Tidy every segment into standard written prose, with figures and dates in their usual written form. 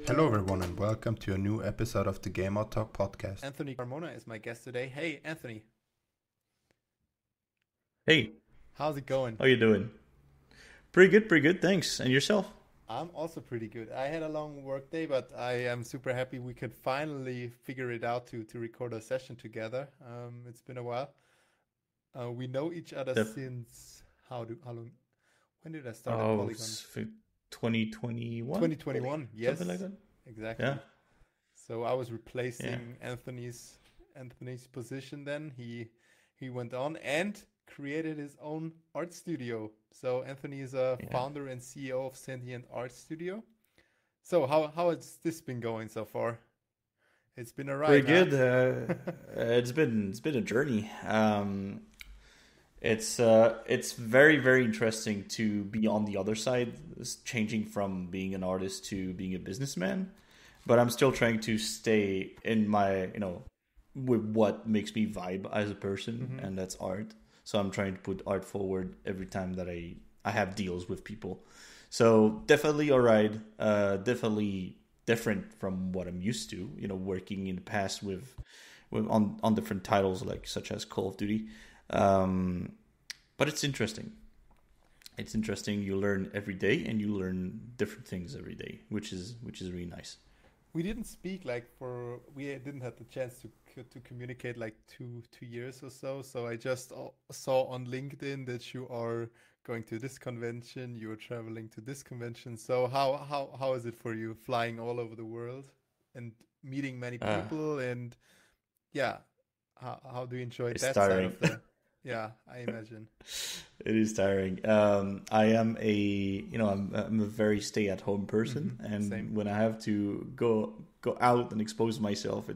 Hello everyone and welcome to a new episode of the Game Out Talk podcast. Anthony Carmona is my guest today. Hey, Anthony, Hey, how's it going? how you doing? Pretty good, thanks. And yourself? I'm also pretty good. I had a long work day, but I am super happy we could finally figure it out to record a session together. It's been a while. We know each other Def- since how long? When did I start at oh, Polygon? 2021? 2021. Yes, Something like that? exactly. Yeah. So I was Yeah. replacing Anthony's position then. He went on and created his own art studio. So Anthony is a Yeah. founder and CEO of Sentient Art Studio. So how has this been going so far? It's been a ride, Pretty huh? good. It's been a journey. It's very interesting to be on the other side, changing from being an artist to being a businessman. But I'm still trying to stay in my, with what makes me vibe as a person, and that's art. So I'm trying to put art forward every time that I have deals with people. So definitely a ride, definitely different from what I'm used to, working in the past with on different titles like such as Call of Duty. But it's interesting. It's interesting. You learn every day, and you learn different things every day, which is really nice. We didn't speak we didn't have the chance to communicate like two years or so. So I just saw on LinkedIn that you are going to this convention, you are traveling to this convention. So how is it for you flying all over the world and meeting many Uh, people and yeah, how do you enjoy it's that side tiring. of the yeah, I imagine. It is tiring. I am I'm a very stay-at-home person, and Same. when I have to go out and expose myself, I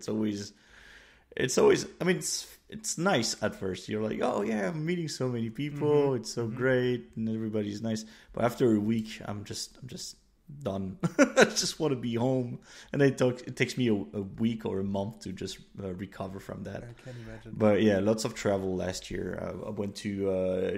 mean, it's nice at first. You're like, oh yeah, I'm meeting so many people. It's so great, and everybody's nice. But after a week, I'm just done. I just want to be home, and it takes me a week or a month to just recover from that. I can imagine. But yeah, lots of travel last year. I went to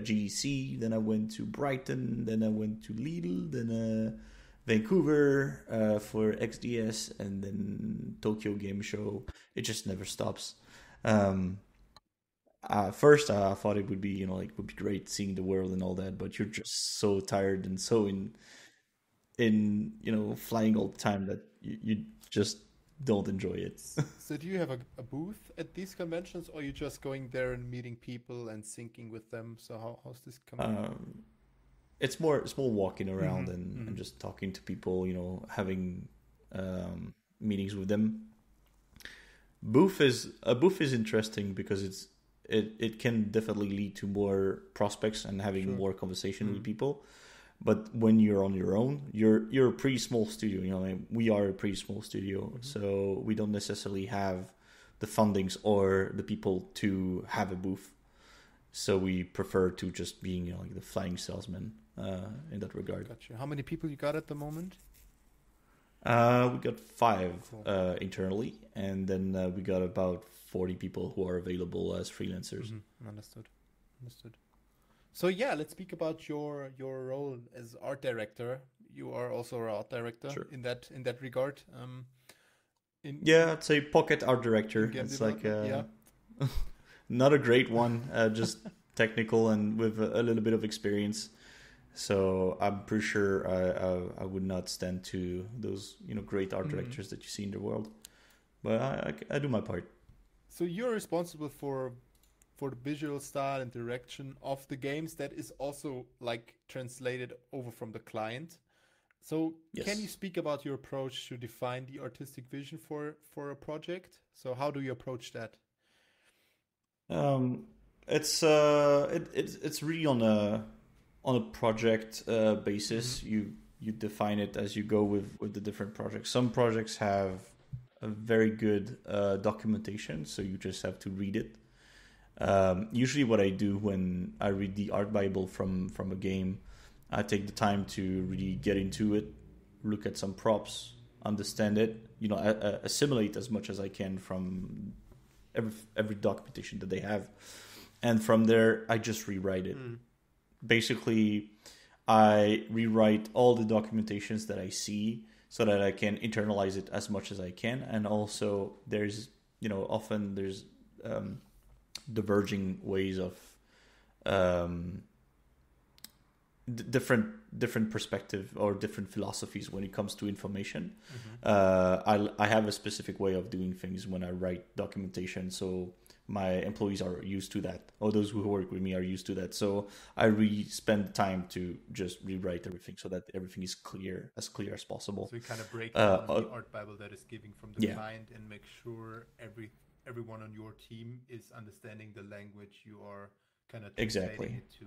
GDC, then I went to Brighton, then I went to Lidl, then Vancouver for XDS, and then Tokyo Game Show. It just never stops. Um, First, I thought it would be, would be great seeing the world and all that, but you're just so tired and so in flying all the time that you just don't enjoy it. So do you have a booth at these conventions, or you just going there and meeting people and syncing with them? So how's this coming? It's more walking around and just talking to people, having meetings with them. A booth is interesting because it can definitely lead to more prospects and having Sure. more conversation with people. But when you're on your own, you're a pretty small studio. I mean, we are a pretty small studio, so we don't necessarily have the fundings or the people to have a booth. So we prefer to just being, like the flying salesman in that regard. Gotcha. How many people you got at the moment? We got 5 Cool. internally, and then we got about 40 people who are available as freelancers. Understood. Understood. So yeah, let's speak about your role as art director. You are also an art director Sure. in that regard. In Yeah, I'd say pocket art director. game It's like development, yeah. not a great one, just technical and with a little bit of experience. So I'm pretty sure I would not stand to those great art directors that you see in the world. But I do my part. So you're responsible for the visual style and direction of the games that is also like translated over from the client. So can you Yes. speak about your approach to define the artistic vision for a project? So how do you approach that? It's really on a project basis. You define it as you go with the different projects. Some projects have a very good documentation, so you just have to read it. Usually what I do when I read the art bible from a game, I take the time to really get into it, look at some props, understand it, assimilate as much as I can from every documentation that they have, and from there I just rewrite it. Basically, I rewrite all the documentations that I see so that I can internalize it as much as I can. And also there's, often there's diverging ways of different perspective or different philosophies when it comes to information. I have a specific way of doing things when I write documentation, so my employees are used to that, or those who work with me are used to that. So I spend time to just rewrite everything so that everything is as clear as possible. So you kind of break down the art Bible that is given from the client and make sure everyone on your team is understanding the language you are kind of translating it to.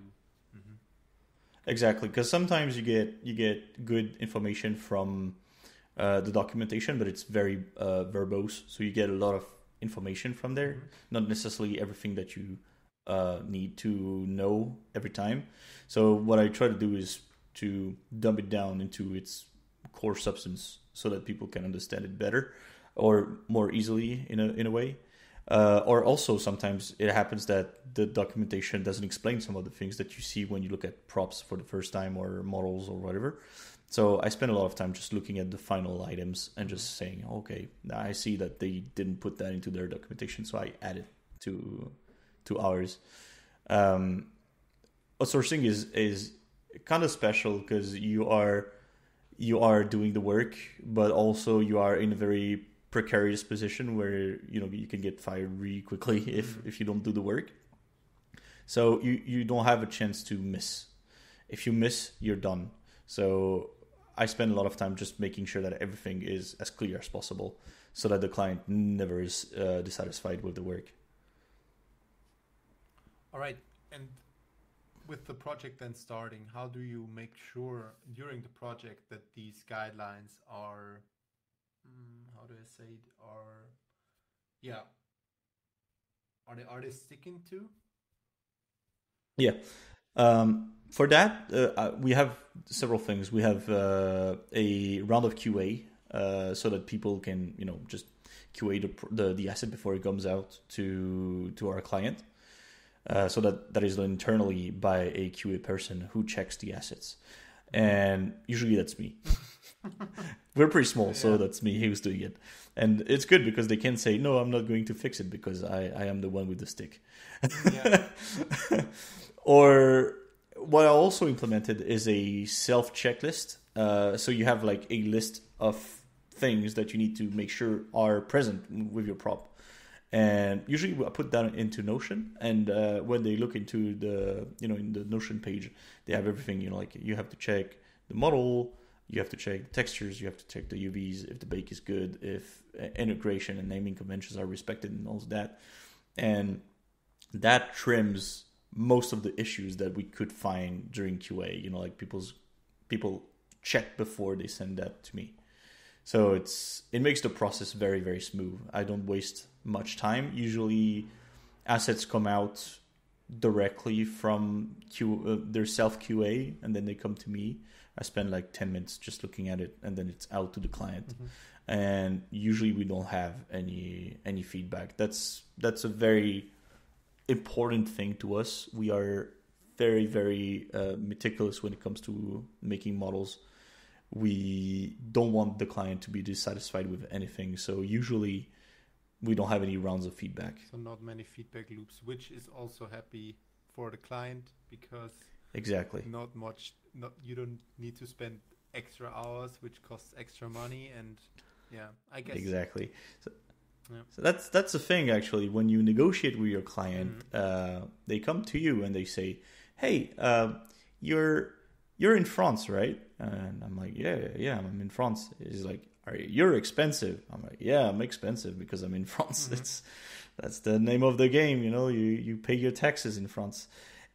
Exactly, because sometimes you get good information from the documentation, but it's very verbose, so you get a lot of information from there, not necessarily everything that you need to know every time. So what I try to do is to dumb it down into its core substance so that people can understand it better or more easily in a way. Or also sometimes it happens that the documentation doesn't explain some of the things that you see when you look at props for the first time or models or whatever. So I spend a lot of time just looking at the final items and just saying, okay, I see that they didn't put that into their documentation, so I add it to ours. Outsourcing is kind of special because you are doing the work, but also you are in a very precarious position where you can get fired really quickly if you don't do the work. So you don't have a chance to miss. If you miss, you're done. So I spend a lot of time just making sure that everything is as clear as possible so that the client never is dissatisfied with the work. All right. And with the project then starting, how do you make sure during the project that these guidelines are, how do I say it, are they sticking to? Yeah. For that, we have several things. We have a round of QA, so that people can, just QA the asset before it comes out to our client. So that is done internally by a QA person who checks the assets, and usually that's me. We're pretty small, so that's me who's doing it, and it's good because they can say, "No, I'm not going to fix it because I am the one with the stick." Or what I also implemented is a self checklist. So you have like a list of things that you need to make sure are present with your prop. And usually I put that into Notion. And when they look into the, in the Notion page, they have everything, like you have to check the model, you have to check the textures, you have to check the UVs, if the bake is good, if integration and naming conventions are respected and all of that. And that trims most of the issues that we could find during QA, like people check before they send that to me. So it makes the process very, very smooth. I don't waste much time. Usually assets come out directly from their self QA and then they come to me. I spend like 10 minutes just looking at it and then it's out to the client. And usually we don't have any feedback. That's a very important thing to us. We are very, very meticulous when it comes to making models. We don't want the client to be dissatisfied with anything. So usually we don't have any rounds of feedback. So not many feedback loops, which is also happy for the client because exactly not much. You don't need to spend extra hours, which costs extra money. And I guess exactly. So that's the thing, actually. When you negotiate with your client, they come to you and they say, "Hey, you're in France, right?" And I'm like, "Yeah, I'm in France." He's like, "You're expensive." I'm like, "Yeah, I'm expensive because I'm in France. That's the name of the game, You pay your taxes in France."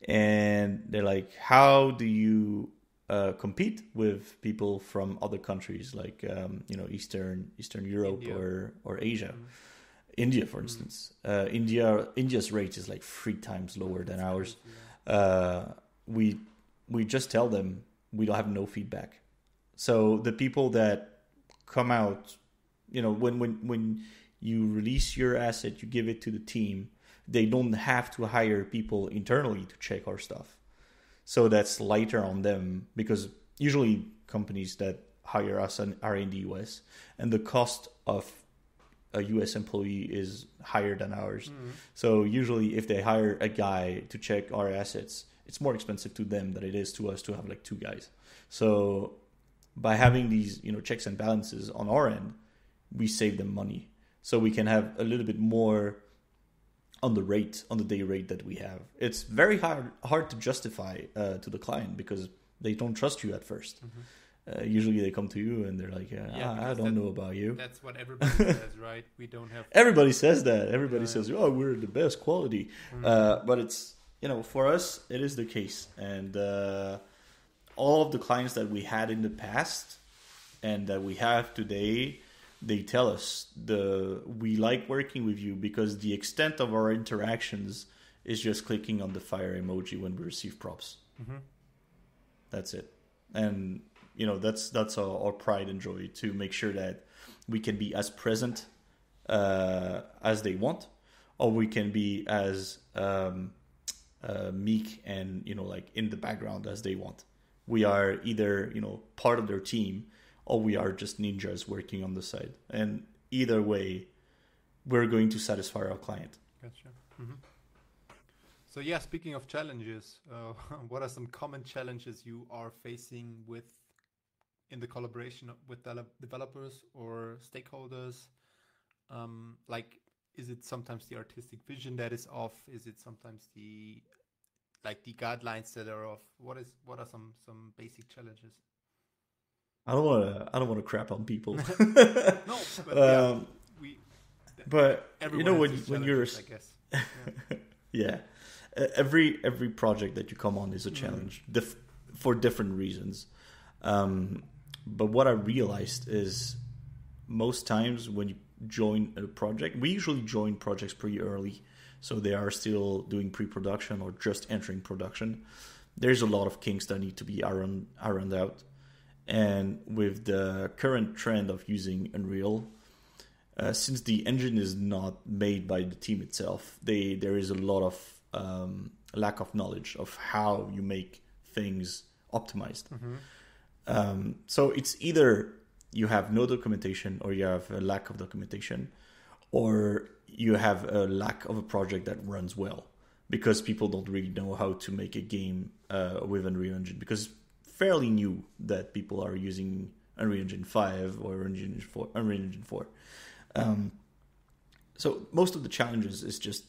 And they're like, "How do you compete with people from other countries like Eastern Europe or Asia?" India, for instance. India's rate is like 3 times lower than ours. We just tell them we don't have no feedback. So the people that come out, when you release your asset, you give it to the team, they don't have to hire people internally to check our stuff. So that's lighter on them because usually companies that hire us and are in the US, and the cost of a US employee is higher than ours. So usually if they hire a guy to check our assets, it's more expensive to them than it is to us to have like 2 guys. So by having these, checks and balances on our end, we save them money. So we can have a little bit more on the day rate that we have. It's very hard to justify to the client because they don't trust you at first. Usually they come to you and they're like, I don't know about you. That's what everybody says, right? We don't have... Everybody says that. Everybody says, oh, we're the best quality. But it's, for us, it is the case. And all of the clients that we had in the past and that we have today, they tell us we like working with you because the extent of our interactions is just clicking on the fire emoji when we receive props. That's it. And that's our pride and joy, to make sure that we can be as present as they want, or we can be as meek and like in the background as they want. We are either part of their team, or we are just ninjas working on the side. And either way, we're going to satisfy our client. Gotcha. So yeah, speaking of challenges, what are some common challenges you are facing in the collaboration with developers or stakeholders? Like, is it sometimes the artistic vision that is off? Is it sometimes the guidelines that are off? What are some basic challenges? I don't want to crap on people. No, but when you're, I guess. Yeah, every project that you come on is a challenge for different reasons. But what I realized is most times when you join a project, we usually join projects pretty early, so they are still doing pre-production or just entering production. There's a lot of kinks that need to be ironed out. And with the current trend of using Unreal, since the engine is not made by the team itself, there is a lot of lack of knowledge of how you make things optimized. So it's either you have no documentation, or you have a lack of documentation, or you have a lack of a project that runs well, because people don't really know how to make a game with Unreal Engine, because fairly new that people are using Unreal Engine 5 or Unreal Engine 4. So most of the challenges is just,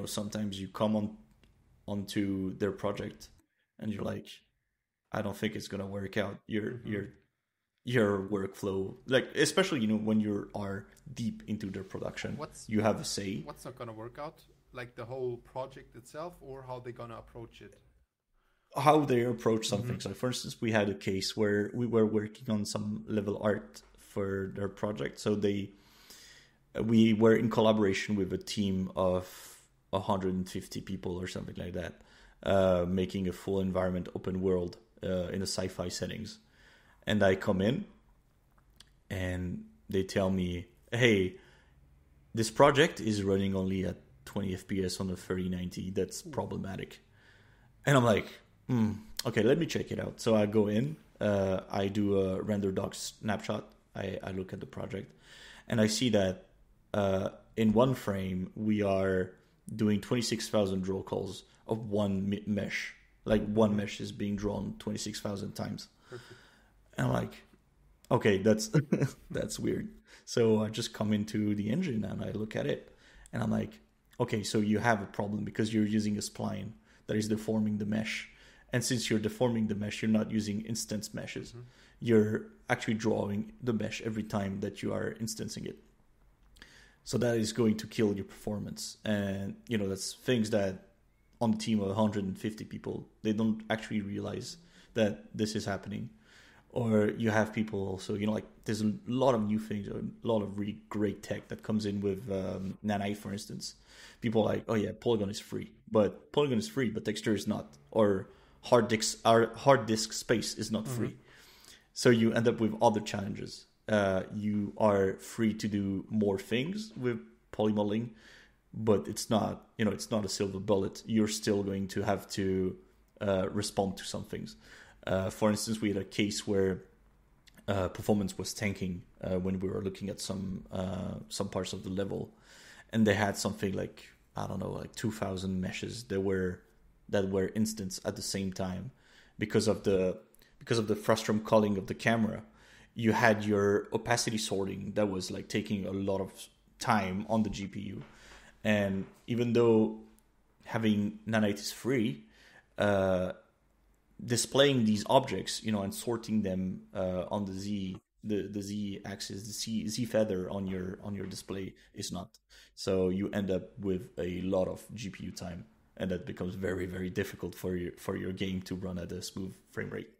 sometimes you come onto their project and you're like, I don't think it's going to work out. Your workflow, like, especially, when you are deep into their production, you have a say. What's not going to work out? Like the whole project itself, or how they're going to approach it? How they approach something. So for instance, we had a case where we were working on some level art for their project. So we were in collaboration with a team of 150 people or something like that, making a full environment open world in a sci-fi settings. And I come in and they tell me, hey, this project is running only at 20 FPS on a 3090. That's problematic. And I'm like, okay, let me check it out. So I go in, I do a render doc snapshot. I look at the project, and I see that in one frame, we are doing 26,000 draw calls of one mesh. Like one mesh is being drawn 26,000 times. Perfect. And I'm like, okay, that's that's weird. So I just come into the engine and I look at it, and I'm like, okay, so you have a problem because you're using a spline that is deforming the mesh. And since you're deforming the mesh, you're not using instance meshes. You're actually drawing the mesh every time that you are instancing it. So that is going to kill your performance. And, that's things that on the team of 150 people, they don't actually realize that this is happening. Or you have people also, like, there's a lot of new things, a lot of really great tech that comes in with Nanite, for instance. People are like, oh yeah, Polygon is free. But Polygon is free, but texture is not. Or hard disk space is not free. So you end up with other challenges. You are free to do more things with polymodeling, but it's not, it's not a silver bullet. You're still going to have to respond to some things. For instance, we had a case where performance was tanking when we were looking at some parts of the level, and they had something like, I don't know, like 2,000 meshes that were instanced at the same time because of the frustum culling of the camera. You had your opacity sorting that was like taking a lot of time on the GPU, and even though having Nanite is free, displaying these objects, and sorting them on the Z axis, the Z feather on your display is not. So you end up with a lot of GPU time, and that becomes very, very difficult for your game to run at a smooth frame rate.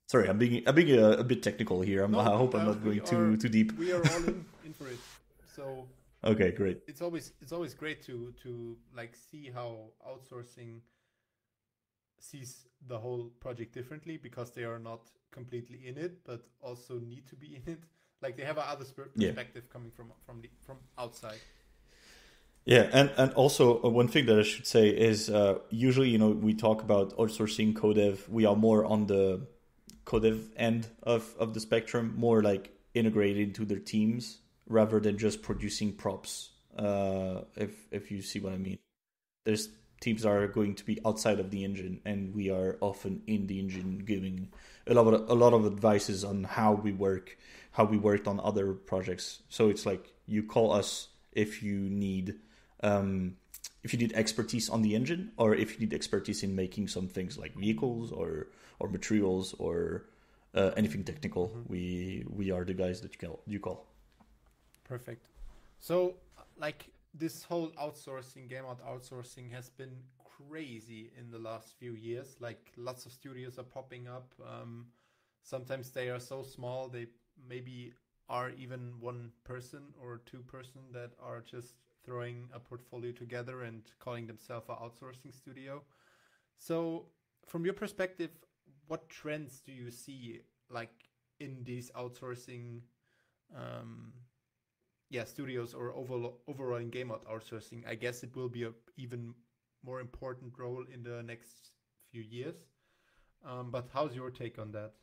Sorry, I'm being a bit technical here. I hope I'm not going too deep. We are all in for it. So okay, great. It's always great to like see how outsourcing sees the whole project differently, because they are not completely in it, but also need to be in it. Like they have another perspective coming from outside. Yeah, and also one thing that I should say is usually we talk about outsourcing codev. We are more on the codev end of the spectrum, more like integrated into their teams rather than just producing props. If you see what I mean, there's teams are going to be outside of the engine, and we are often in the engine giving a lot of advices on how we worked on other projects. So it's like you call us if you need expertise on the engine, or if you need expertise in making some things like vehicles or materials or anything technical. Mm-hmm. We are the guys that you call. Perfect. So like this whole game outsourcing has been crazy in the last few years. Like lots of studios are popping up. Sometimes they are so small they maybe are even one person or two person that are just throwing a portfolio together and calling themselves an outsourcing studio. So from your perspective, what trends do you see like in these outsourcing studios, or overall in game outsourcing? I guess it will be a even more important role in the next few years. But how's your take on that?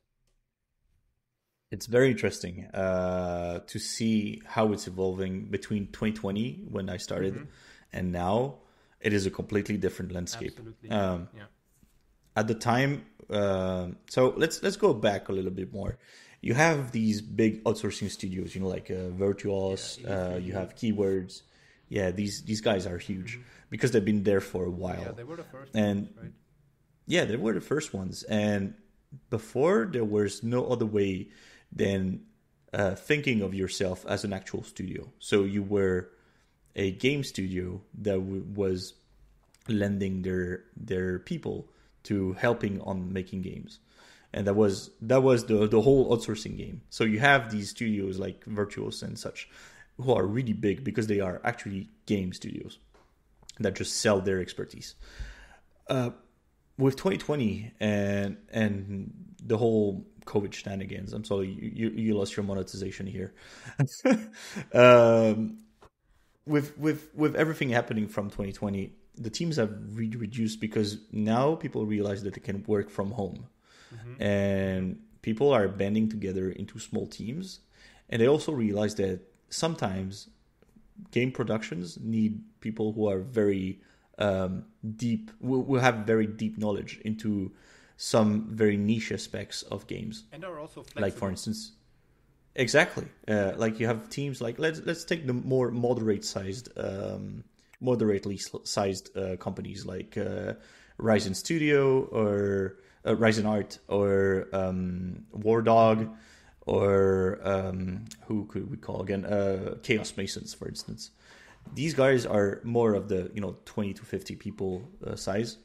It's very interesting to see how it's evolving between 2020 when I started and now. It is a completely different landscape. Absolutely. At the time, so let's go back a little bit more. You have these big outsourcing studios, like Virtuos. You have Keywords. Yeah, these guys are huge because they've been there for a while. Yeah, they were the first ones, right? Yeah, they were the first ones. And before, there was no other way than thinking of yourself as an actual studio. So you were a game studio that was lending their people to helping on making games. And that was the whole outsourcing game. So you have these studios like Virtuos and such who are really big because they are actually game studios that just sell their expertise. With 2020 and the whole COVID shenanigans, I'm sorry, you lost your monetization here. With everything happening from 2020, the teams have really reduced because now people realize that they can work from home. And people are banding together into small teams, and they also realize that sometimes game productions need people who are very deep, will have very deep knowledge into some very niche aspects of games, and are also flexible. Like for instance, exactly, like you have teams like let's take the more moderately sized companies like Ryzen Studio or Ryzen Art or War Dog, or who could we call again? Chaos Masons, for instance. These guys are more of the 20 to 50 people size,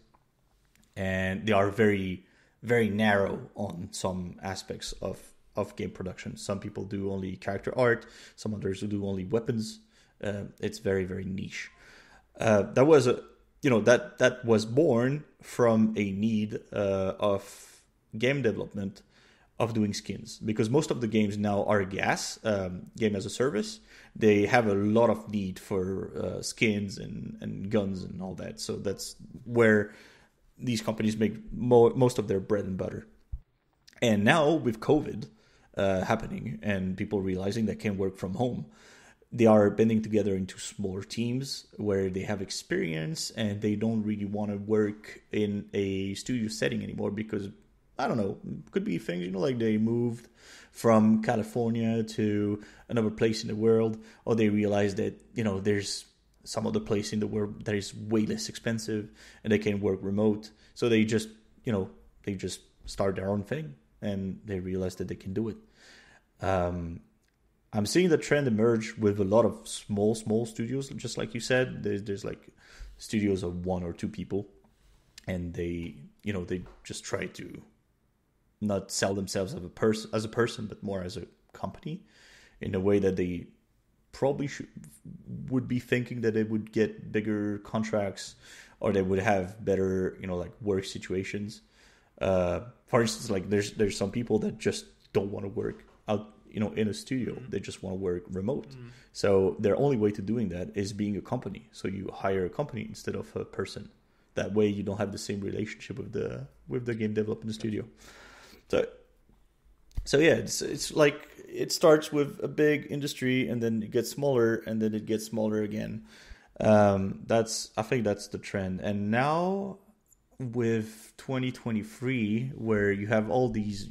and they are very, very narrow on some aspects of game production. Some people do only character art, some others do only weapons. It's very, very niche. That was born from a need of game development, of doing skins, because most of the games now are GaaS, game as a service. They have a lot of need for skins and guns and all that. So that's where these companies make most of their bread and butter. And now with COVID, happening, and people realizing they can work from home. They are bending together into smaller teams where they have experience, and they don't really want to work in a studio setting anymore because, I don't know, it could be things, like they moved from California to another place in the world, or they realize that, there's some other place in the world that is way less expensive and they can work remote. So they just, they just start their own thing and they realize that they can do it. I'm seeing the trend emerge with a lot of small studios, just like you said. There's like studios of 1 or 2 people, and they just try to not sell themselves as a person, but more as a company, in a way that they probably would be thinking that they would get bigger contracts, or they would have better, like work situations. For instance, like there's some people that just don't want to work out, in a studio. They just want to work remote. So their only way to doing that is being a company. So you hire a company instead of a person. That way you don't have the same relationship with the game development studio. So yeah, it's like it starts with a big industry, and then it gets smaller, and then it gets smaller again. I think that's the trend. And now with 2023, where you have all these,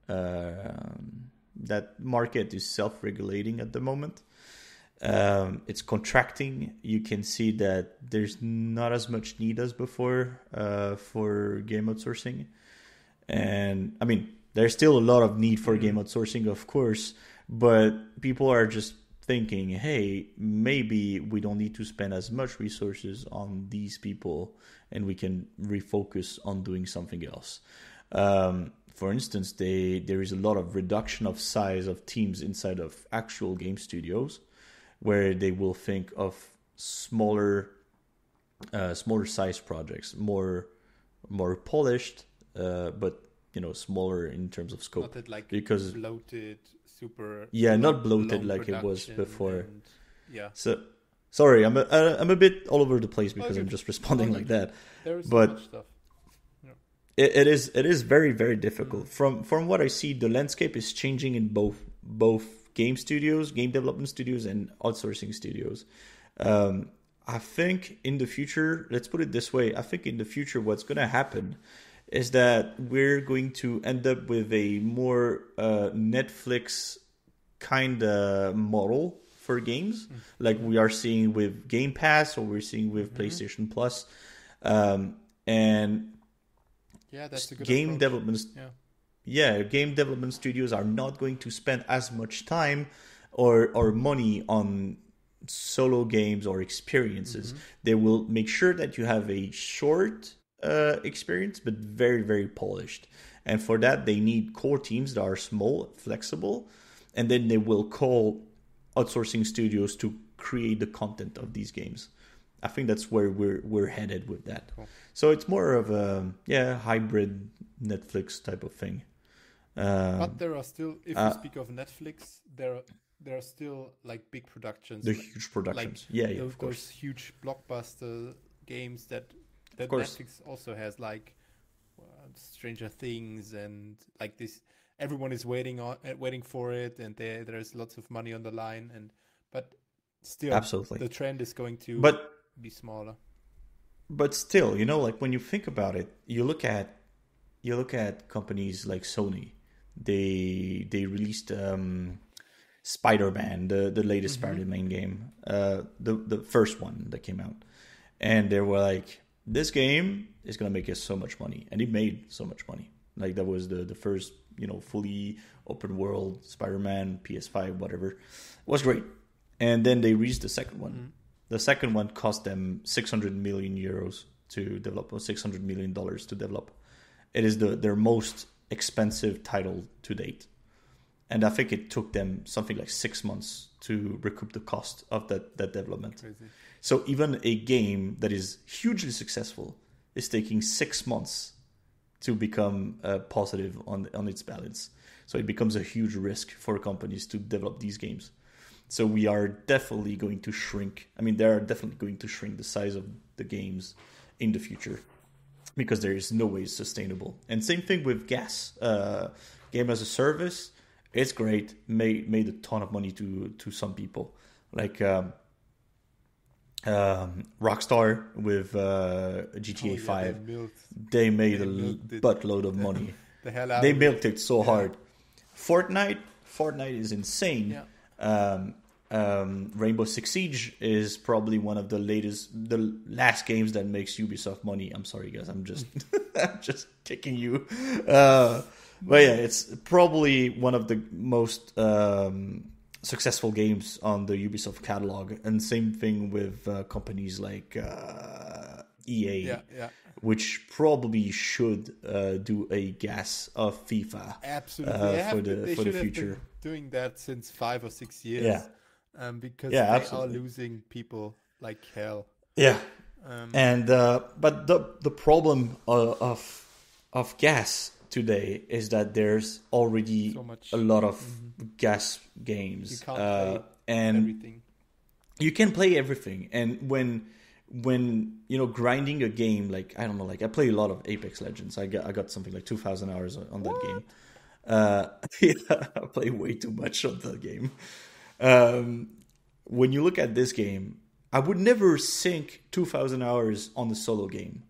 that market is self-regulating at the moment. It's contracting. You can see that there's not as much need as before for game outsourcing. And I mean, there's still a lot of need for game outsourcing, of course, but people are just thinking, hey, maybe we don't need to spend as much resources on these people and we can refocus on doing something else. For instance, there is a lot of reduction of size of teams inside of actual game studios, where they will think of smaller size projects, more polished, but smaller in terms of scope. Not that like because bloated, super. Yeah, not bloated like it was before. Yeah. So sorry, I'm a bit all over the place because I'm just responding like that. There is but so much stuff. It is very, very difficult. From what I see, the landscape is changing in both game studios, game development studios, and outsourcing studios. I think in the future, let's put it this way, I think in the future what's going to happen is that we're going to end up with a more Netflix kind of model for games, like we are seeing with Game Pass, or we're seeing with PlayStation Plus. And yeah, that's a good game approach. development. Yeah, game development studios are not going to spend as much time or money on solo games or experiences. They will make sure that you have a short experience, but very, very polished. And for that, they need core teams that are small, flexible, and then they will call outsourcing studios to create the content of these games. I think that's where we're headed with that. Cool. So it's more of a hybrid Netflix type of thing. But there are still, if you speak of Netflix, there are still like big productions. The huge productions, like, of course. Those huge blockbuster games that Netflix also has, like Stranger Things and like this. Everyone is waiting for it, and there's lots of money on the line. But still, absolutely, the trend is going to be smaller. But still, like when you think about it, you look at companies like Sony. They released Spider-Man, the latest Spider-Man game, the first one that came out, and they were like, this game is gonna make us so much money, and it made so much money. Like that was the first fully open world Spider-Man, PS5, whatever. It was great. And then they released the second one. The second one cost them 600 million euros to develop, or $600 million to develop. It is their most expensive title to date. And I think it took them something like 6 months to recoup the cost of that development. Crazy. So even a game that is hugely successful is taking 6 months to become positive on its balance. So it becomes a huge risk for companies to develop these games. So we are definitely going to shrink. I mean, they are definitely going to shrink the size of the games in the future, because there is no way it's sustainable. And same thing with gas game as a service, it's great. Made a ton of money to some people, like Rockstar with GTA 5. They made a buttload of money. The hell out They of milked it so hard. Fortnite is insane. Yeah. Rainbow Six Siege is probably one of the last games that makes Ubisoft money. I'm sorry, guys. I'm just I'm just kicking you. But yeah, it's probably one of the most successful games on the Ubisoft catalog. And same thing with companies like EA, which probably should do a gas of FIFA. Absolutely. For the future. Been doing that since 5 or 6 years. Yeah. Because they are losing people like hell. Yeah. But the problem of gas today is that there's already a lot of gas games. You can't play and everything. You can play everything. And when grinding a game, like I don't know, like I play a lot of Apex Legends. I got something like 2,000 hours on that game. I play way too much on that game. When you look at this game, I would never sink 2,000 hours on the solo game,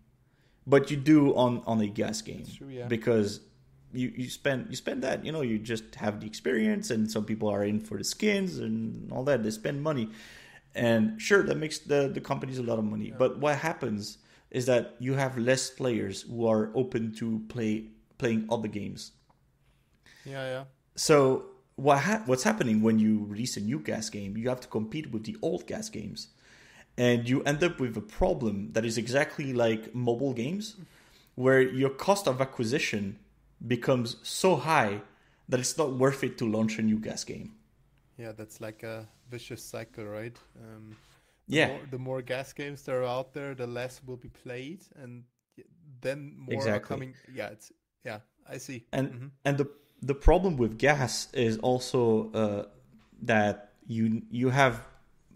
but you do on a gas game. That's true, yeah. Because you spend that, you just have the experience, and some people are in for the skins and all that. They spend money, and sure, that makes the companies a lot of money. Yeah. But what happens is that you have less players who are open to playing other games. Yeah. So what's happening when you release a new gas game? You have to compete with the old gas games, and you end up with a problem that is exactly like mobile games, where your cost of acquisition becomes so high that it's not worth it to launch a new gas game. Yeah, that's like a vicious cycle, right? The more gas games that are out there, the less will be played, and then more are coming. Yeah, I see. And the problem with gas is also that you have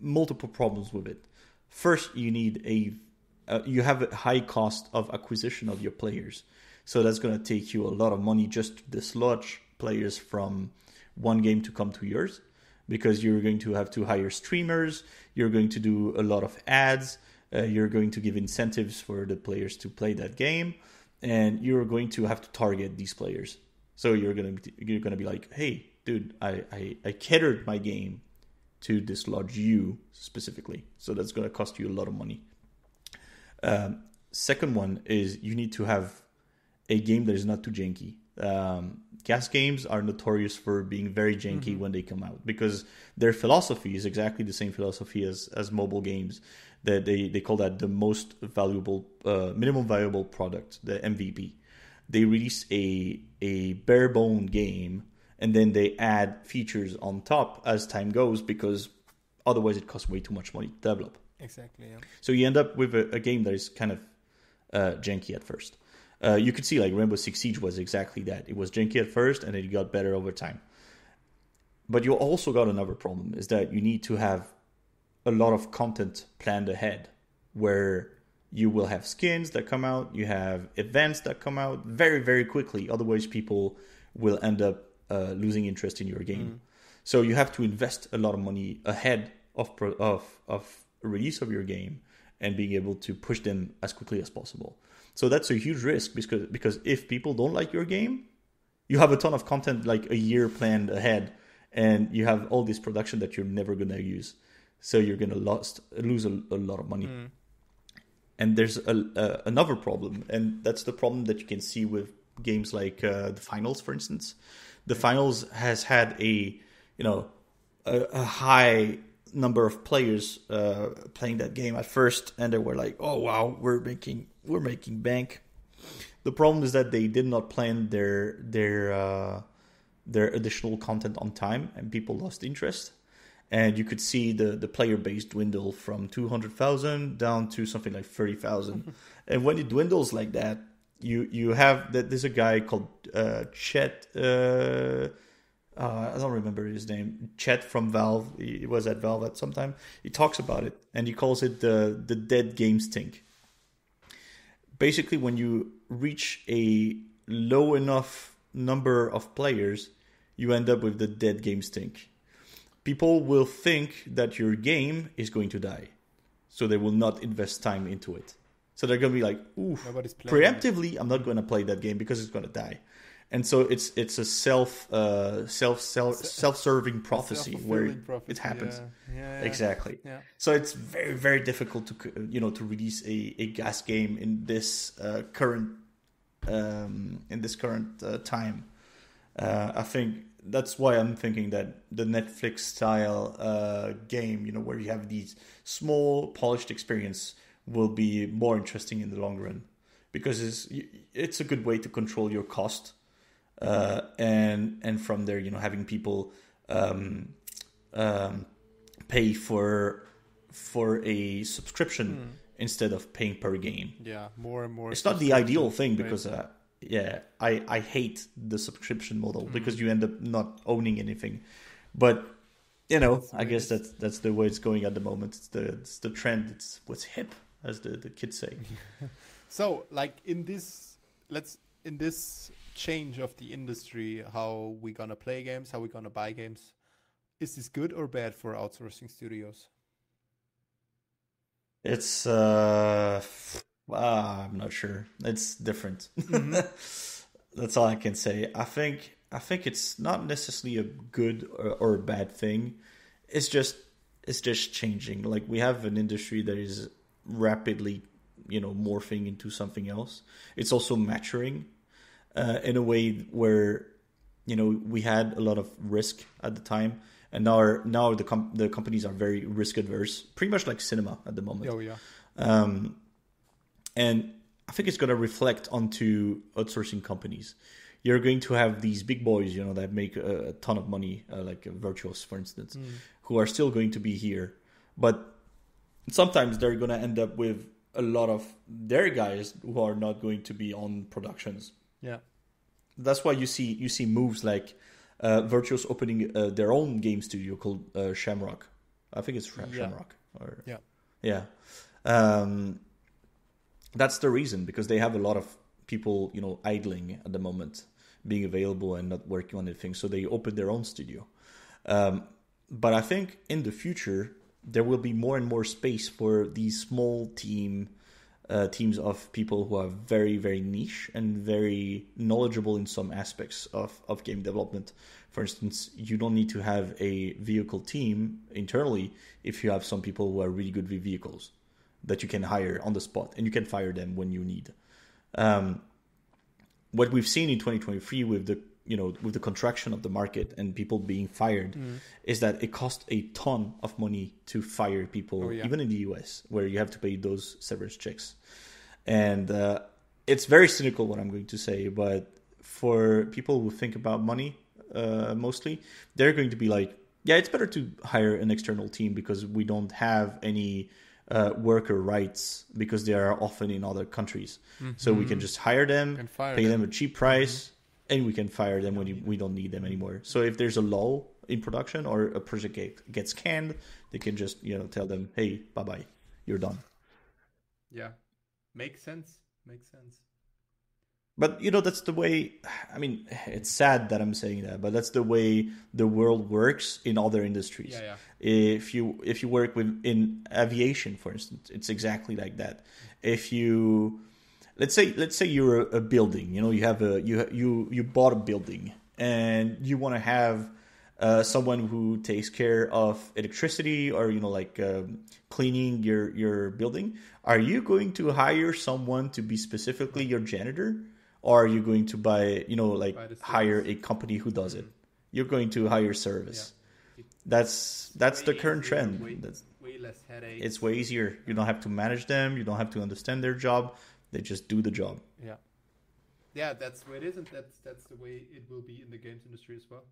multiple problems with it. First, you need you have a high cost of acquisition of your players, so that's going to take you a lot of money just to dislodge players from one game to come to yours, because you're going to have to hire streamers, you're going to do a lot of ads, you're going to give incentives for the players to play that game, and you're going to have to target these players. So you're gonna be like, hey, dude, I catered my game to dislodge you specifically. So that's gonna cost you a lot of money. Second one is you need to have a game that is not too janky. Gas games are notorious for being very janky when they come out, because their philosophy is exactly the same philosophy as mobile games. That they call that the most valuable, minimum viable product, the MVP. They release a bare bone game, and then they add features on top as time goes, because otherwise it costs way too much money to develop. Exactly, yeah. So you end up with a game that is kind of janky at first. You could see like Rainbow Six Siege was exactly that. It was janky at first, and it got better over time. But you also got another problem, is that you need to have a lot of content planned ahead, where you will have skins that come out, you have events that come out very, very quickly. Otherwise, people will end up losing interest in your game. So you have to invest a lot of money ahead of release of your game, and being able to push them as quickly as possible. So that's a huge risk, because if people don't like your game, you have a ton of content like a year planned ahead, and you have all this production that you're never going to use. So you're going to lose a lot of money. And there's another problem, and that's the problem that you can see with games like the finals, for instance. The finals has had a high number of players playing that game at first, and they were like, "Oh wow, we're making bank." The problem is that they did not plan their additional content on time, and people lost interest. And you could see the player base dwindle from 200,000 down to something like 30,000. And when it dwindles like that, you have that. There's a guy called Chet. I don't remember his name. Chet from Valve. He was at Valve at some time. He talks about it, and he calls it the dead game stink. Basically, when you reach a low enough number of players, you end up with the dead game stink. People will think that your game is going to die, so they will not invest time into it. So they're going to be like, ooh, preemptively, I'm not going to play that game because it's going to die. And so it's a self-serving prophecy where it happens. Yeah. Exactly. Yeah. So it's very, very difficult to release a gas game in this current time. I think that's why I'm thinking that the Netflix style game, where you have these small polished experience, will be more interesting in the long run, because it's a good way to control your cost, and from there, having people pay for a subscription instead of paying per game. Yeah, more and more. It's not the ideal thing because I hate the subscription model because you end up not owning anything. But I guess that's the way it's going at the moment. It's the trend. It's what's hip, as the kids say. So, like in this change of the industry, how we gonna play games, how we gonna buy games, is this good or bad for outsourcing studios? It's I'm not sure. It's different. That's all I can say. I think it's not necessarily a good or a bad thing. It's just changing. Like, we have an industry that is rapidly, morphing into something else. It's also maturing in a way where, we had a lot of risk at the time, and now the companies are very risk adverse, pretty much like cinema at the moment. Oh yeah. And I think it's going to reflect onto outsourcing companies. You're going to have these big boys, that make a ton of money, like Virtuos, for instance, who are still going to be here. But sometimes they're going to end up with a lot of their guys who are not going to be on productions. Yeah. That's why you see moves like Virtuos opening their own game studio called Shamrock. I think it's Shamrock. Yeah. That's the reason, because they have a lot of people, idling at the moment, being available and not working on anything. So they open their own studio. But I think in the future, there will be more and more space for these small teams of people who are very, very niche and very knowledgeable in some aspects of game development. For instance, you don't need to have a vehicle team internally if you have some people who are really good with vehicles that you can hire on the spot, and you can fire them when you need. What we've seen in 2023 with the contraction of the market and people being fired is that it costs a ton of money to fire people, even in the US, where you have to pay those severance checks. And it's very cynical what I'm going to say, but for people who think about money mostly, they're going to be like, yeah, it's better to hire an external team because we don't have any worker rights, because they are often in other countries. So we can just hire them, pay them a cheap price, and we can fire them when we don't need them anymore. So if there's a lull in production or a project gets canned, they can just tell them, hey, bye-bye, you're done. Yeah, makes sense. But that's the way. I mean, it's sad that I'm saying that, but that's the way the world works in other industries. Yeah. If you work in aviation, for instance, it's exactly like that. If you let's say you're a building, you have you bought a building and you want to have someone who takes care of electricity or cleaning your building. Are you going to hire someone to be specifically your janitor? Or are you going to hire a company who does it? You're going to hire service. Yeah. That's the current trend. That's way less headaches. It's way easier. You don't have to manage them. You don't have to understand their job. They just do the job. Yeah, that's the way it is, and that's the way it will be in the games industry as well.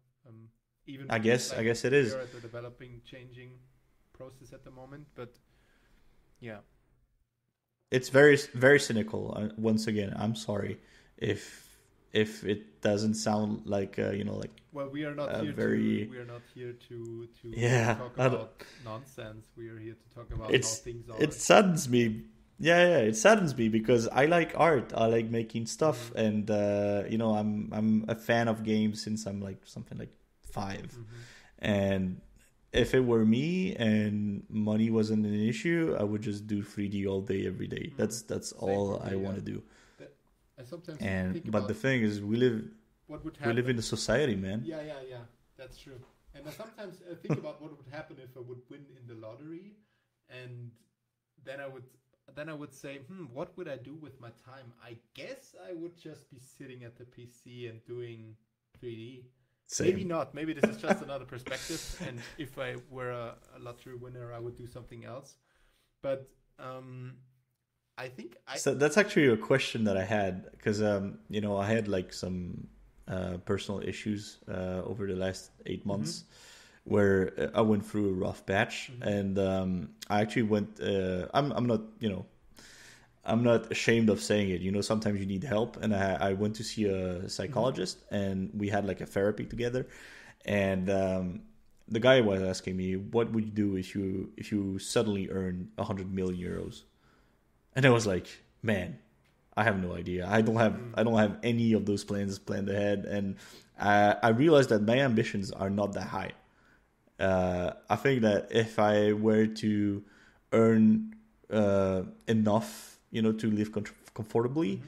Even I guess it is. We're at the developing, changing process at the moment, but yeah, it's very, very cynical. Once again, I'm sorry if it doesn't sound like well, we are not here to talk about nonsense. We are here to talk about how things are. It saddens me Yeah, it saddens me because I like art. I like making stuff, and I'm a fan of games since I'm like something like 5. And if it were me and money wasn't an issue, I would just do 3D all day, every day. That's all I want to do. I sometimes And think but the about thing is, what would we live in happen. a society, man. Yeah, that's true. And I sometimes think about what would happen if I would win in the lottery, and then I would say, what would I do with my time? I guess I would just be sitting at the PC and doing 3D. Maybe Same. not. Maybe this is just another perspective. And if I were a lottery winner, I would do something else. But I think So that's actually a question that I had because I had like some personal issues over the last 8 months where I went through a rough patch, and I actually went. I'm not ashamed of saying it. Sometimes you need help, and I went to see a psychologist, and we had like a therapy together, and the guy was asking me, "What would you do if you suddenly earn 100 million euros?" And I was like, man, I have no idea. I don't have any of those plans planned ahead, and I realized that my ambitions are not that high. I think that if I were to earn enough, to live comfortably,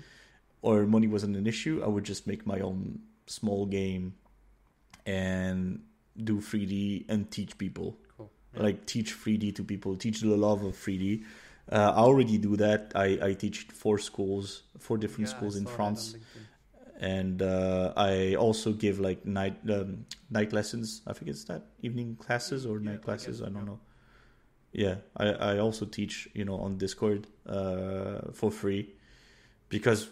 or money wasn't an issue, I would just make my own small game and do 3D and teach people. cool. Yeah. Like teach 3D to people, teach the love of 3D. I already do that. I teach 4 different schools in France, and I also give like night lessons. I think it's that evening classes or night classes. I don't know. Yeah, I also teach on Discord for free because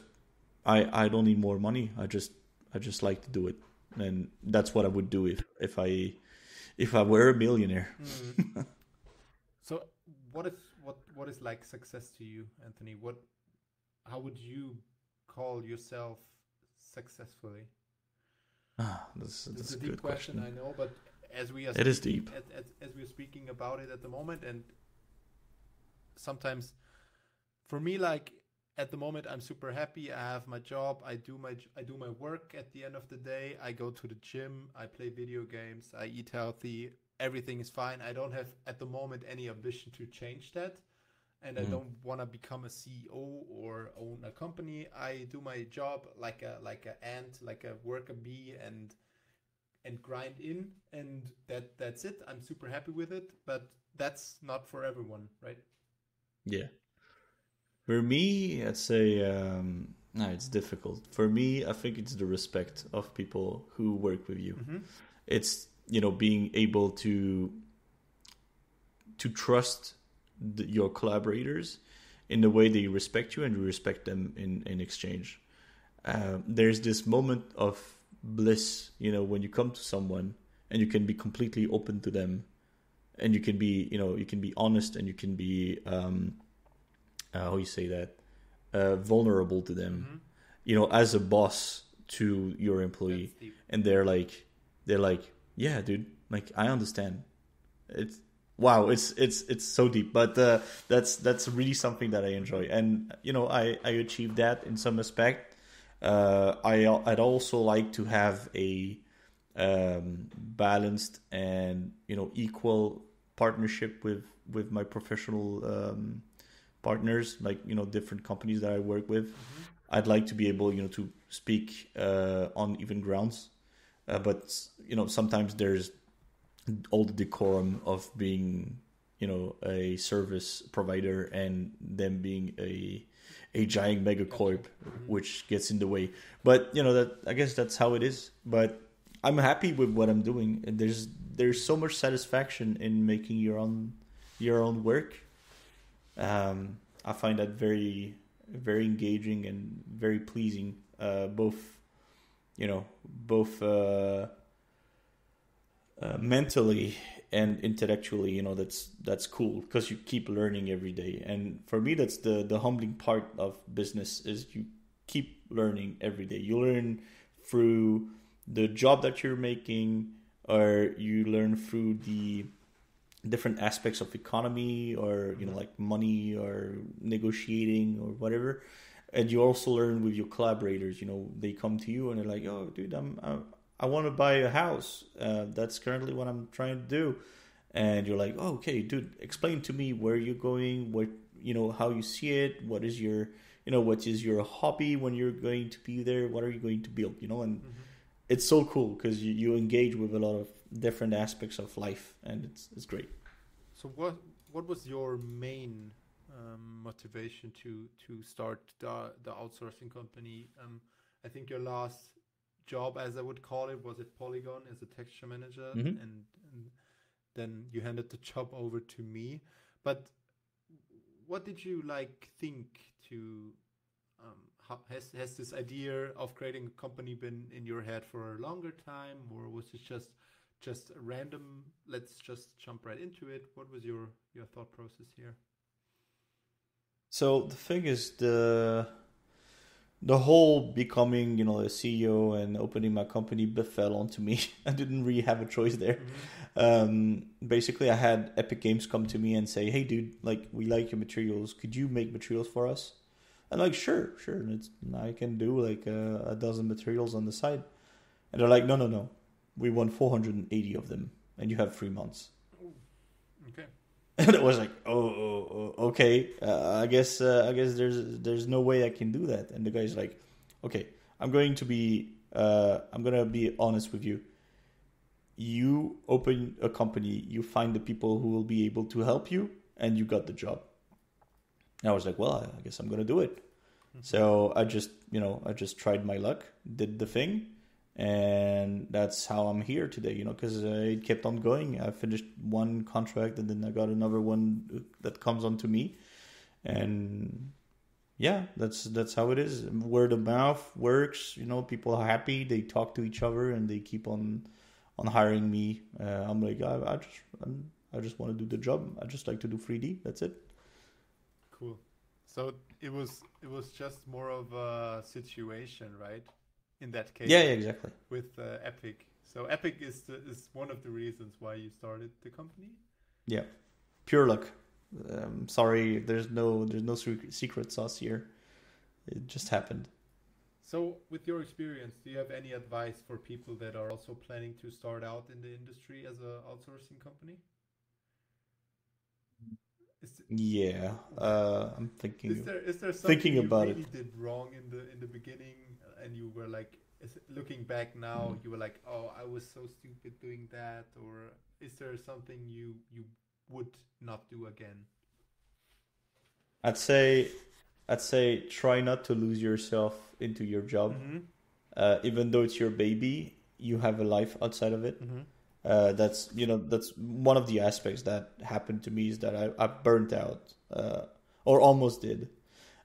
I don't need more money. I just like to do it, and that's what I would do if I were a millionaire. So what is like success to you, Anthony? How would you call yourself successfully? That's It's a a deep good question, I know, but as we are It is speaking, deep. as we're speaking about it at the moment, and sometimes for me, like at the moment, I'm super happy. I have my job. I do my work. At the end of the day, I go to the gym. I play video games. I eat healthy. Everything is fine. I don't have at the moment any ambition to change that, and I don't want to become a CEO or own a company. I do my job like a ant, like a worker bee, and grind in, and that's it. I'm super happy with it, but that's not for everyone, right? Yeah. For me, I'd say no, it's difficult. For me, I think it's the respect of people who work with you. It's being able to trust your collaborators in the way they respect you and you respect them in exchange. There's this moment of bliss, when you come to someone and you can be completely open to them, and you can be honest, and you can be how you say that, vulnerable to them, as a boss to your employee, and they're like, yeah, dude, like I understand. It's wow, it's so deep, but that's really something that I enjoy, and I achieved that in some aspect. I'd also like to have a balanced and equal partnership with my professional partners, like different companies that I work with. I'd like to be able to speak on even grounds, but sometimes there's all the decorum of being a service provider and them being a giant megacorp, which gets in the way. But that, I guess that's how it is. But I'm happy with what I'm doing, and there's so much satisfaction in making your own work. I find that very, very engaging and very pleasing. Both mentally and intellectually. That's cool because you keep learning every day. And for me, that's the humbling part of business, is you keep learning every day. You learn through the job that you're making, or you learn through the different aspects of economy, or like money or negotiating or whatever. And you also learn with your collaborators. They come to you and they're like, "Oh, dude, I want to buy a house. That's currently what I'm trying to do." And you're like, "Oh, okay, dude, explain to me where you're going, what how you see it, what is your what is your hobby when you're going to be there, what are you going to build, and it's so cool because you engage with a lot of different aspects of life, and it's great. So what was your main motivation to start the outsourcing company? I think your last job, as I would call it, was at Polygon as a texture manager, and then you handed the job over to me. But what did you think to has this idea of creating a company been in your head for a longer time, or was it just a random, let's just jump right into it? What was your thought process here? So the thing is, the whole becoming a CEO and opening my company befell onto me. I didn't really have a choice there. Basically, I had Epic Games come to me and say, "Hey, dude, we like your materials. Could you make materials for us?" I'm like, "Sure. I can do a dozen materials on the side." And they're like, "No. We want 480 of them, and you have 3 months." Okay. And I was like, "Oh, okay. I guess there's no way I can do that." And the guy's like, "Okay, I'm gonna be honest with you. You open a company, you find the people who will be able to help you, and you got the job." And I was like, "Well, I guess I'm gonna do it." So I just tried my luck, did the thing, and that's how I'm here today. Because it kept on going. I finished one contract, and then I got another one that comes onto me, and yeah, that's how it is. Word of mouth works. People are happy. They talk to each other, and they keep on hiring me. I'm like, I just want to do the job. I just like to do 3D. That's it. Cool. So it was just more of a situation, right? In that case. Yeah, exactly. With Epic. So Epic is one of the reasons why you started the company. Yeah, pure luck. Sorry, there's no secret sauce here. It just happened. So, with your experience, do you have any advice for people that are also planning to start out in the industry as an outsourcing company? Yeah, I'm thinking. Is there something thinking about you really it. did wrong in the beginning, and you were like, looking back now, you were like, "Oh, I was so stupid doing that," or is there something you would not do again? I'd say try not to lose yourself into your job. Even though it's your baby, you have a life outside of it. That's one of the aspects that happened to me, is that I burnt out, or almost did,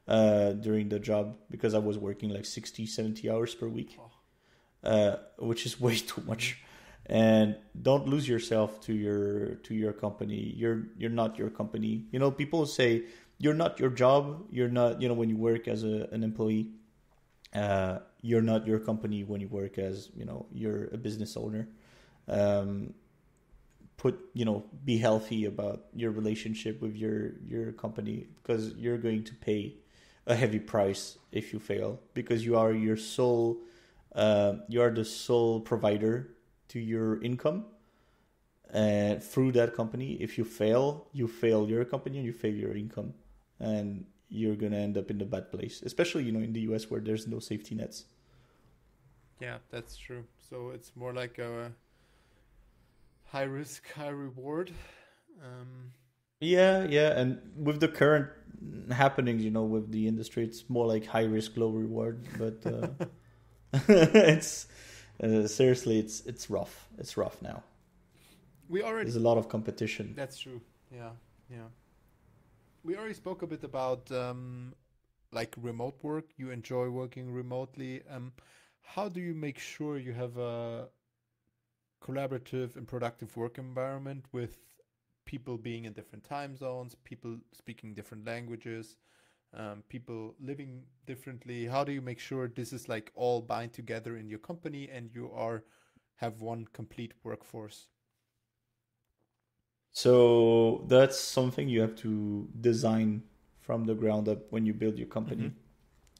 during the job, because I was working 60, 70 hours per week, which is way too much. And don't lose yourself to your company. You're not your company. People say you're not your job. You're not, when you work as an employee, you're not your company when you work as, you're a business owner. Be healthy about your relationship with your company, because you're going to pay a heavy price if you fail, because you are the sole provider to your income, and through that company, if you fail your company, and you fail your income, and you're gonna end up in a bad place, especially in the US, where there's no safety nets. Yeah, that's true. So it's more like a high risk, high reward. Yeah, and with the current happenings, with the industry, it's more like high risk, low reward. But it's seriously, it's rough. It's rough now. There's a lot of competition. That's true. Yeah. We already spoke a bit about remote work. You enjoy working remotely. How do you make sure you have a collaborative and productive work environment with people being in different time zones, people speaking different languages, people living differently? How do you make sure this is all bind together in your company and you have one complete workforce? So that's something you have to design from the ground up when you build your Mm-hmm. company.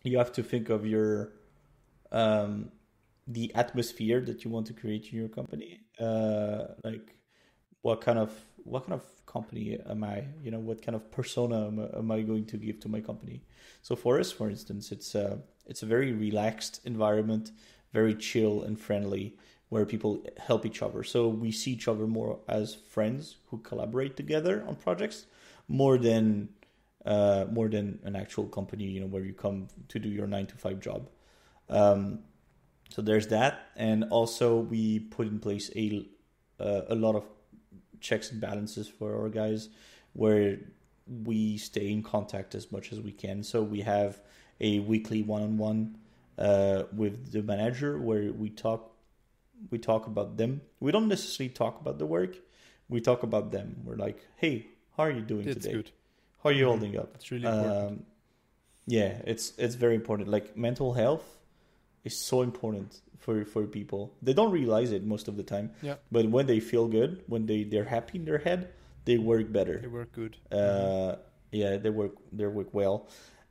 You have to think of your um, the atmosphere that you want to create in your company. Like what kind of company am I? You know, what kind of persona am I going to give to my company? So for us, for instance, it's a very relaxed environment, very chill and friendly, where people help each other. So we see each other more as friends who collaborate together on projects, more than more than an actual company. You know, where you come to do your 9 to 5 job. Um, so there's that, and also we put in place a lot of checks and balances for our guys, where we stay in contact as much as we can. So we have a weekly one-on-one with the manager where we talk about them. We don't necessarily talk about the work. We talk about them. We're like, hey, how are you doing It's today? good. How are you Mm-hmm. holding up? It's really important. Yeah, it's very important. Like mental health is so important for people. They don't realize it most of the time, Yeah, but when they feel good, when they're happy in their head, they work they better. work good. Uh, yeah, they work well.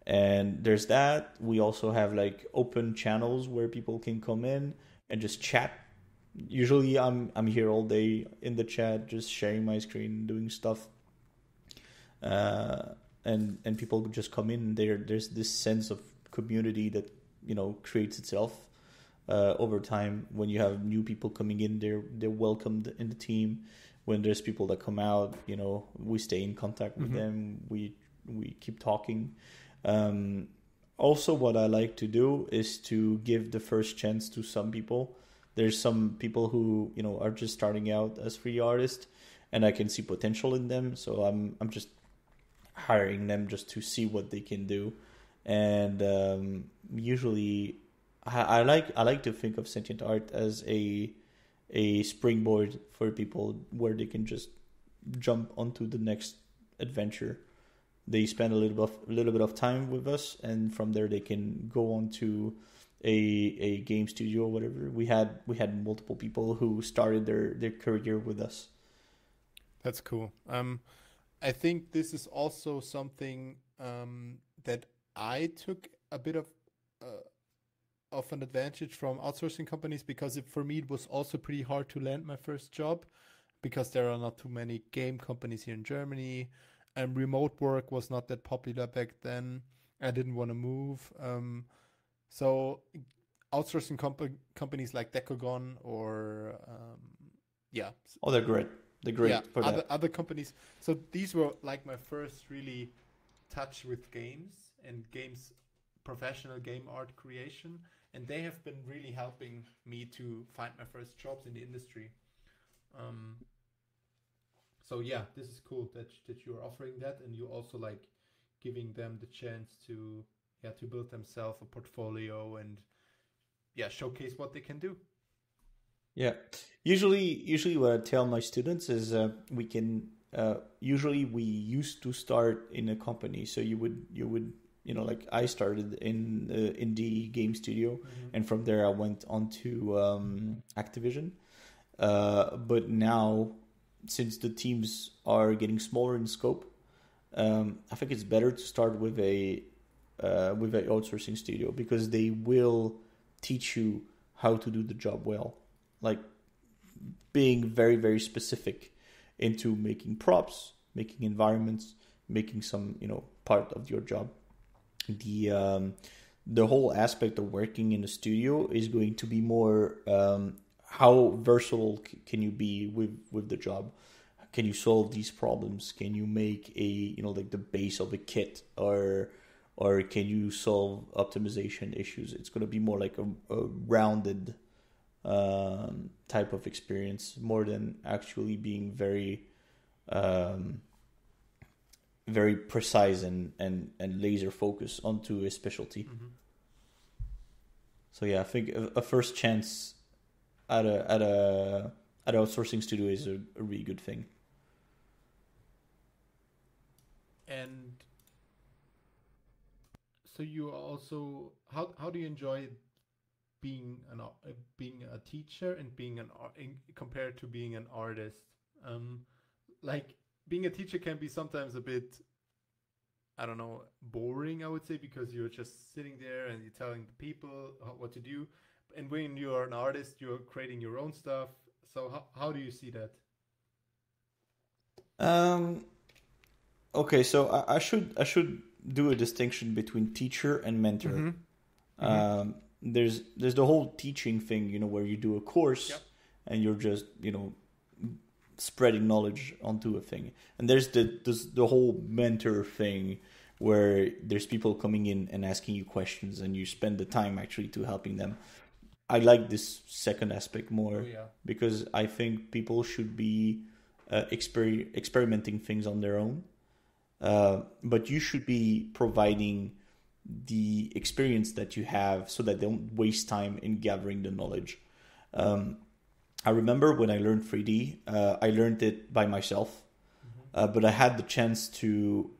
And there's that. We also have like open channels where people can come in and just chat. Usually, I'm here all day in the chat, just sharing my screen, doing stuff, uh, and people just come in. There's this sense of community that creates itself over time. When you have new people coming in, they're welcomed in the team. When there's people that come out, we stay in contact with Mm-hmm. them. We keep talking. Um, Also, what I like to do is to give the first chance to some people. There's some people who are just starting out as free artists, and I can see potential in them. So I'm just hiring them just to see what they can do. And usually, I like to think of Sentient Art as a springboard for people where they can just jump onto the next adventure. They spend a little bit of time with us, and from there they can go on to a game studio or whatever. We had multiple people who started their career with us. That's cool. I think this is also something that I took a bit of an advantage from outsourcing companies, because for me it was also pretty hard to land my first job, because there are not too many game companies here in Germany, and remote work was not that popular back then. I didn't want to move. So outsourcing companies like Decagon or yeah, Oh, they're great. They're yeah, great for other that. other companies. So these were like my first really touch with games and games, professional game art creation, and they have been really helping me to find my first jobs in the industry. Um, so yeah, this is cool that you're offering that, and you also like giving them the chance to to build themselves a portfolio and showcase what they can do. Yeah. Usually what I tell my students is we can. Usually we used to start in a company, so you would like I started in the indie game studio, Mm-hmm. and from there I went on to Activision. But now, since the teams are getting smaller in scope, I think it's better to start with a outsourcing studio, because they will teach you how to do the job well, like being very very specific into making props, making environments, making some part of your job. The whole aspect of working in a studio is going to be more how versatile can you be with the job. Can you solve these problems? Can you make a like the base of a kit, or can you solve optimization issues? It's going to be more like a rounded type of experience, more than actually being um, very precise and laser focused onto a specialty. Mm-hmm. So yeah, I think a first chance at a outsourcing studio is a really good thing. And so you also, how do you enjoy being a teacher and being compared to being an artist? Um, like being a teacher can be sometimes a bit, I don't know, boring, I would say, because you're just sitting there and you're telling the people what to do. And when you're an artist, you're creating your own stuff. So how do you see that? Um, okay, so I should do a distinction between teacher and mentor. Mm-hmm. There's the whole teaching thing, where you do a course. Yep. And you're just, spreading knowledge onto a thing. And there's the whole mentor thing where there's people coming in and asking you questions and you spend the time actually to helping them. I like this second aspect more. Oh, yeah. Because I think people should be experimenting things on their own. But you should be providing the experience that you have so that they don't waste time in gathering the knowledge. I remember when I learned 3D, I learned it by myself, but I had the chance to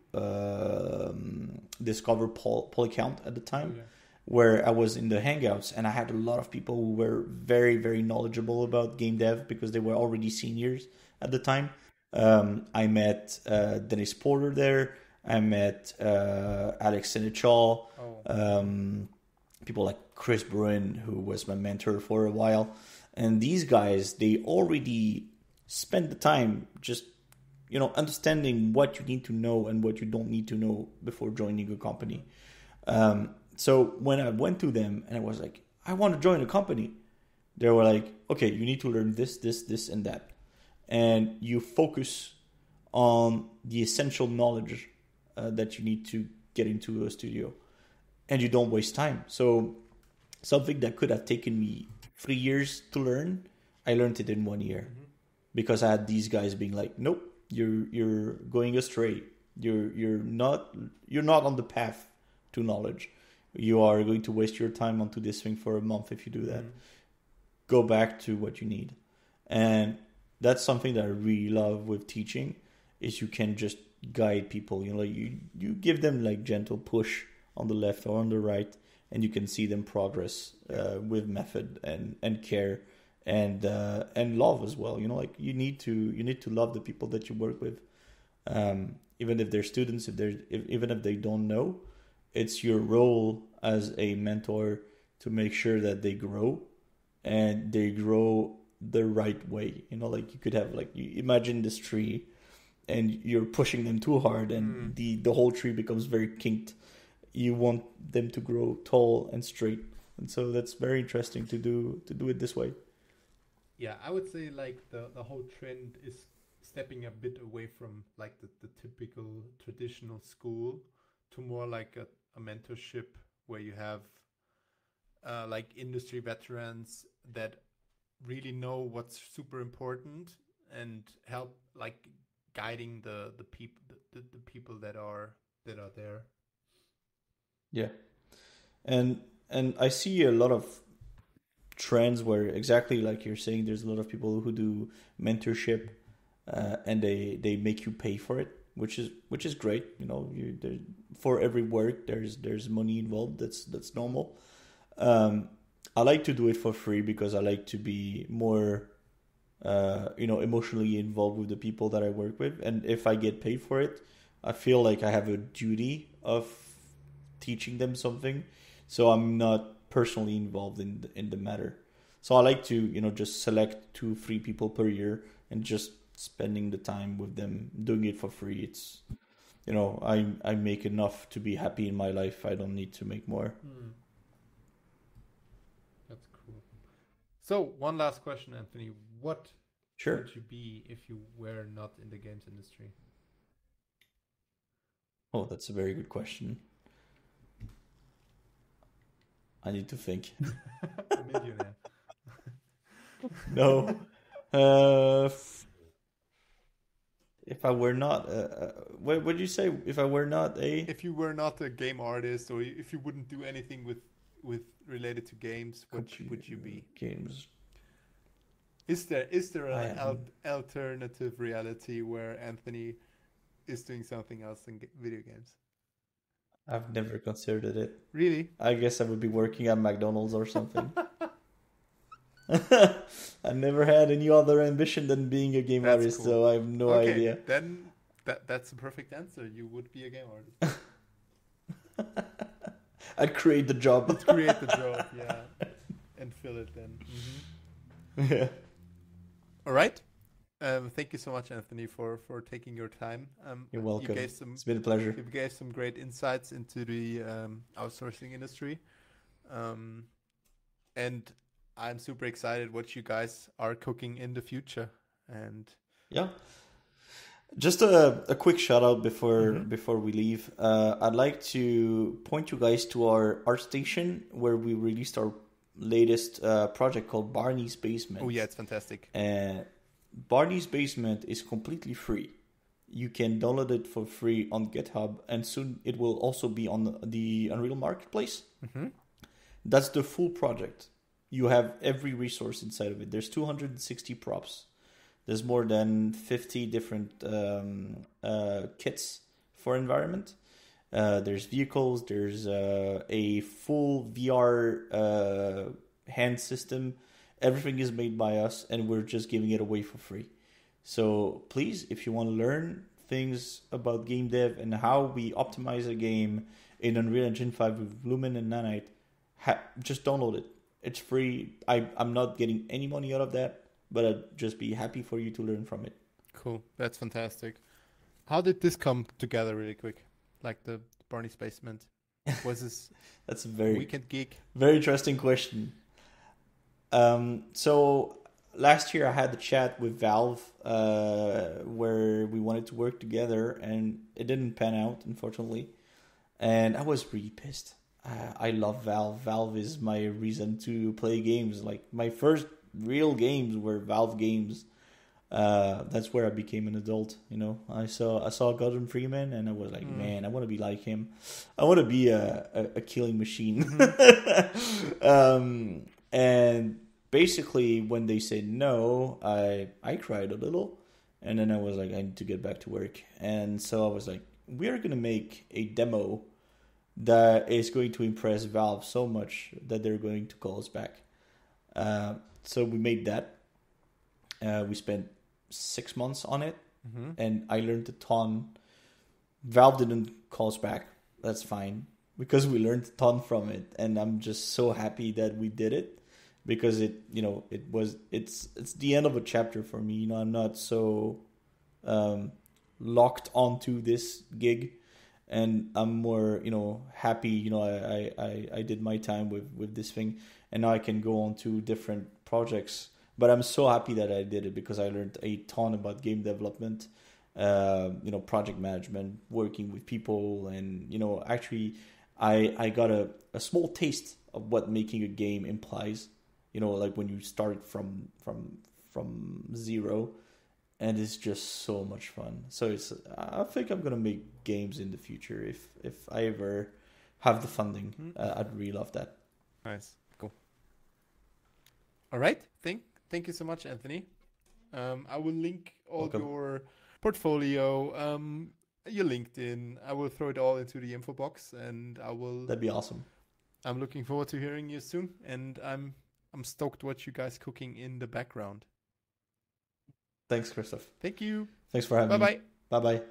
discover Polycount at the time, where I was in the Hangouts, and I had a lot of people who were very, very knowledgeable about game dev because they were already seniors at the time. I met Dennis Porter there. I met Alex Senechal, people like Chris Bruin, who was my mentor for a while. And these guys, they already spent the time just, understanding what you need to know and what you don't need to know before joining a company. So when I went to them and I was like, I want to join a company, they were like, okay, you need to learn this, this, this, and that. And you focus on the essential knowledge that you need to get into a studio. And you don't waste time. So something that could have taken me 3 years to learn, I learned it in 1 year. Because I had these guys being like, nope, you're going astray. You're not on the path to knowledge. You are going to waste your time onto this thing for a month if you do that. Go back to what you need. And that's something that I really love with teaching, is you can just guide people. You give them like gentle push on the left or on the right, and you can see them progress with method and care and love as well. You need to love the people that you work with, even if they're students, even if they don't know. It's your role as a mentor to make sure that they grow, and they grow the right way. You could have you imagine this tree, and you're pushing them too hard, and the whole tree becomes very kinked. You want them to grow tall and straight, and so that's very interesting to do it this way. Yeah, I would say the whole trend is stepping a bit away from the typical traditional school to more like a mentorship where you have industry veterans that really know what's super important and help guiding the people that are there. Yeah, and I see a lot of trends where, exactly like you're saying, there's a lot of people who do mentorship, and they make you pay for it, which is great. For every work there's money involved. That's normal. I like to do it for free because I like to be more emotionally involved with the people that I work with, and if I get paid for it, I feel like I have a duty of teaching them something, so I'm not personally involved in the matter. So I like to just select 2-3 people per year and just spending the time with them, doing it for free. It's I make enough to be happy in my life. I don't need to make more. That's cool. So one last question, Anthony. What would you be if you were not in the games industry? Oh, that's a very good question. I need to think. A millionaire. No. If I were not, what would you say? If I were not if you were not a game artist, or if you wouldn't do anything with related to games, what would you be? Games. Is there an alternative reality where Anthony is doing something else than video games? I've never considered it. Really? I guess I would be working at McDonald's or something. I never had any other ambition than being a game That's artist, cool. so I have no Okay, idea. then that's the perfect answer. You would be a game artist. I'd create the job. You'd create the job, yeah, and fill it then. Yeah. All right. Thank you so much, Anthony, for taking your time. You're welcome. You gave some It's been a pleasure. You gave some great insights into the outsourcing industry. And I'm super excited what you guys are cooking in the future. And Yeah. Just a quick shout out before we leave. I'd like to point you guys to our ArtStation where we released our latest project called Barney's Basement. oh yeah, it's fantastic. Barney's Basement is completely free. You can download it for free on GitHub, and soon it will also be on the Unreal Marketplace. That's the full project. You have every resource inside of it. There's 260 props. There's more than 50 different kits for environment. There's vehicles. There's a full VR hand system. Everything is made by us, and we're just giving it away for free. So please, if you want to learn things about game dev and how we optimize a game in Unreal Engine 5 with Lumen and Nanite, just download it. It's free. I'm not getting any money out of that, but I'd just be happy for you to learn from it. Cool. That's fantastic. How did this come together really quick? Like the Barney's Basement? Was this That's a very weekend gig? very interesting question. So last year I had the chat with Valve where we wanted to work together, and it didn't pan out, unfortunately. And I was really pissed. I love Valve. Valve is my reason to play games. Like my first real games were Valve games. That's where I became an adult. You know, I saw Gordon Freeman, and I was like, man, I want to be like him. I want to be a killing machine. And basically, when they said no, I cried a little, and then I was like, I need to get back to work. And so I was like, we're gonna make a demo that is going to impress Valve so much that they're going to call us back. So we made that. We spent 6 months on it, and I learned a ton. Valve didn't call us back. That's fine, because we learned a ton from it, and I'm just so happy that we did it, because it's the end of a chapter for me. You know, I'm not so locked onto this gig, and I'm more, happy. You know, I did my time with this thing, and now I can go on to different projects. But I'm so happy that I did it, because I learned a ton about game development, project management, working with people, and actually I got a small taste of what making a game implies. Like when you start from zero, and it's just so much fun. So I think I'm gonna make games in the future if I ever have the funding. I'd really love that. Nice. Cool. All right. Thank you so much, Anthony. I will link all Welcome. your portfolio, your LinkedIn. I will throw it all into the info box, and That'd be awesome. I'm looking forward to hearing you soon, and I'm stoked what you guys cooking in the background. Thanks, Christoph. Thank you. Thanks for having me. Bye-bye. Bye-bye.